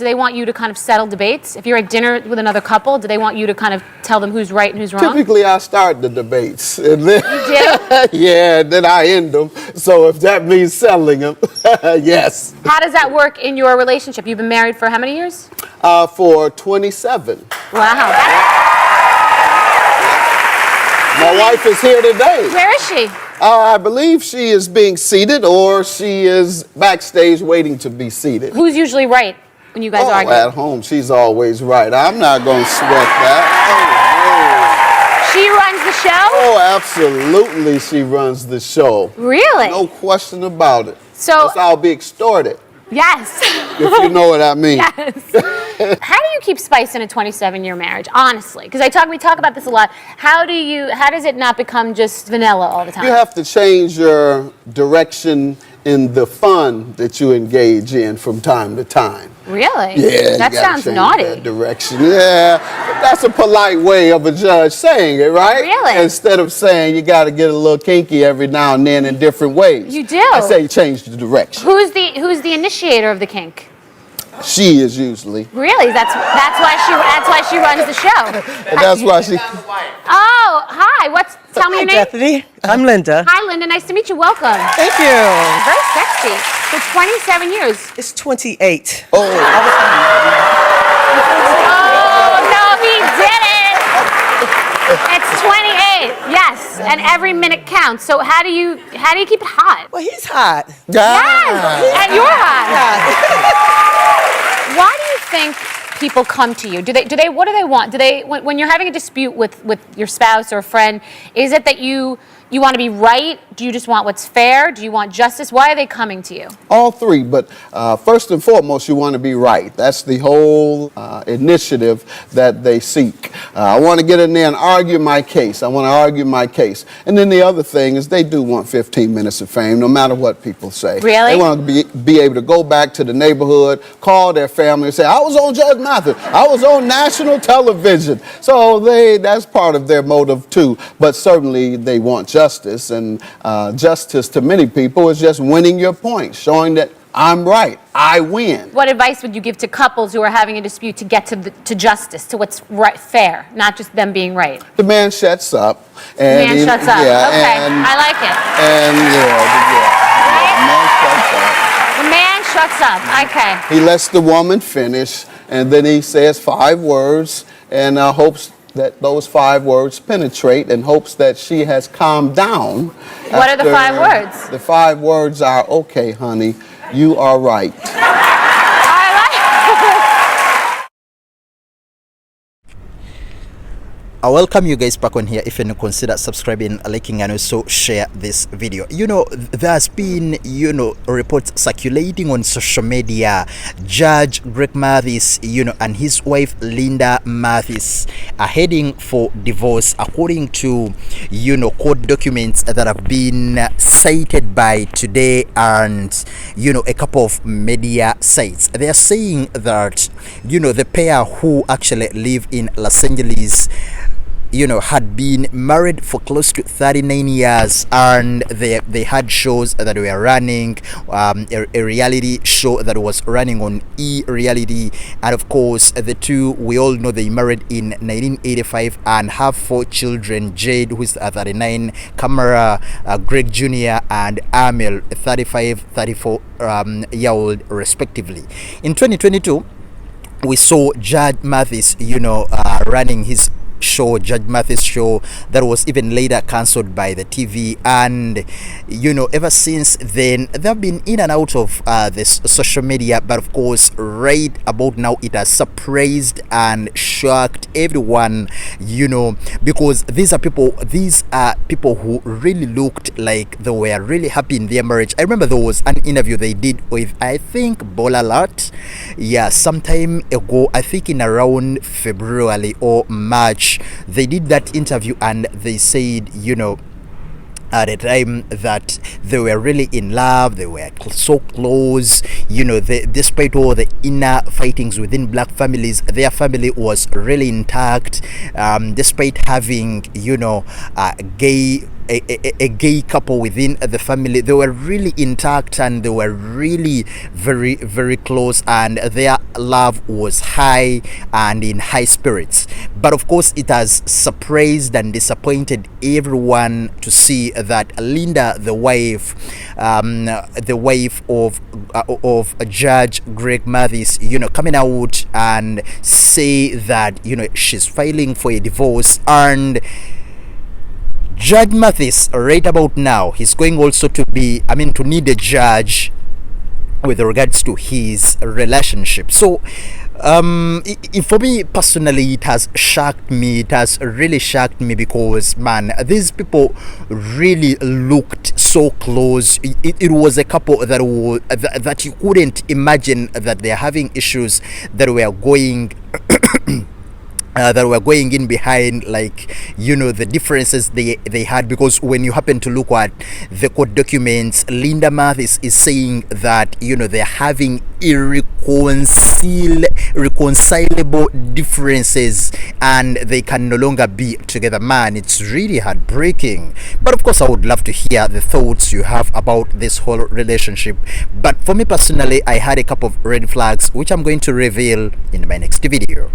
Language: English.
Do they want you to kind of settle debates? If you're at dinner with another couple, do they want you to kind of tell them who's right and who's wrong? Typically, I start the debates. And then, you do? Yeah, and then I end them. So if that means settling them, yes. How does that work in your relationship? You've been married for how many years? For 27. Wow. My wife is here today. Where is she? I believe she is being seated, or she is backstage waiting to be seated. Who's usually right when you guys argue? At home, she's always right. I'm not going to sweat that. She runs the show? Oh, absolutely, she runs the show. Really? No question about it. So Else I'll be extorted. Yes. If you know what I mean. Yes. How do you keep spice in a 27-year marriage, honestly? Because we talk about this a lot. How does it not become just vanilla all the time? You have to change your direction in the fun that you engage in from time to time. Really? Yeah. That sounds naughty. That direction. Yeah. That's a polite way of a judge saying it, right? Really? Instead of saying you got to get a little kinky every now and then in different ways. You do? I say change the direction. Who's the initiator of the kink? She is usually. Really? That's why she runs the show. And that's why she. Oh, hi. Tell me your name. Bethany. I'm Linda. Hi, Linda. Nice to meet you. Welcome. Thank you. Very sexy. For 27 years. It's 28. Oh. Oh, no, he didn't. It's 28. Yes, and every minute counts. So how do you keep it hot? Well, he's hot. Yes, and you're hot. Why do you think people come to you? What do they want? When you're having a dispute with your spouse or a friend, is it that you want to be right? Do you just want what's fair? Do you want justice? Why are they coming to you? All three, but first and foremost, you want to be right. That's the whole initiative that they seek. I want to get in there and argue my case. I want to argue my case. And then the other thing is they do want 15 minutes of fame, no matter what people say. Really? They want to be able to go back to the neighborhood, call their family and say, I was on Judge Mathis. I was on national television. So that's part of their motive too. But certainly they want justice, and justice to many people is just winning your point, showing that I'm right, I win. What advice would you give to couples who are having a dispute to get to justice, to what's right, fair, not just them being right? The man shuts up. And the man shuts up. Yeah, okay, I like it. And the man shuts up. The man shuts up. Okay. He lets the woman finish, and then he says 5 words and hopes that those 5 words penetrate, and hopes that she has calmed down. What are the 5 words? The 5 words are, okay, honey, you are right. I welcome you guys back on here. If you consider subscribing, liking, and also share this video. There's been reports circulating on social media. Judge Gregory Mathis and his wife Linda Mathis are heading for divorce, according to court documents that have been cited by Today and a couple of media sites. They are saying that the pair who actually live in Los Angeles had been married for close to 39 years, and they had shows that were running, a reality show that was running on E-reality, and of course the two, we all know they married in 1985 and have 4 children: Jade, who is 39, Camara, Greg Jr., and Amir, 35, 34 year old respectively. In 2022, we saw Judge Mathis running his show, Judge Mathis show, that was even later cancelled by the TV, and ever since then they've been in and out of this social media. But of course, right about now, it has surprised and shocked everyone, because these are people who really looked like they were really happy in their marriage. I remember there was an interview they did with, I think, Bolalat, sometime ago, I think in around February or March. They did that interview, and they said, at a time that they were really in love, they were so close, despite all the inner fightings within black families, their family was really intact, despite having, gay a gay couple within the family. They were really intact and they were really very, very close, and their love was high and in high spirits. But of course, it has surprised and disappointed everyone to see that Linda, the wife of Judge Greg Mathis, coming out and say that she's filing for a divorce. And Judge Mathis right about now, he's going also to need a judge with regards to his relationship. So for me personally, it has shocked me. It has really shocked me because, man, these people really looked so close. It was a couple that you couldn't imagine that they're having issues that were going in behind, the differences they had. Because when you happen to look at the court documents, Linda Mathis is saying that they're having irreconcilable differences and they can no longer be together. Man, it's really heartbreaking. But of course, I would love to hear the thoughts you have about this whole relationship. But for me personally, I had a couple of red flags which I'm going to reveal in my next video.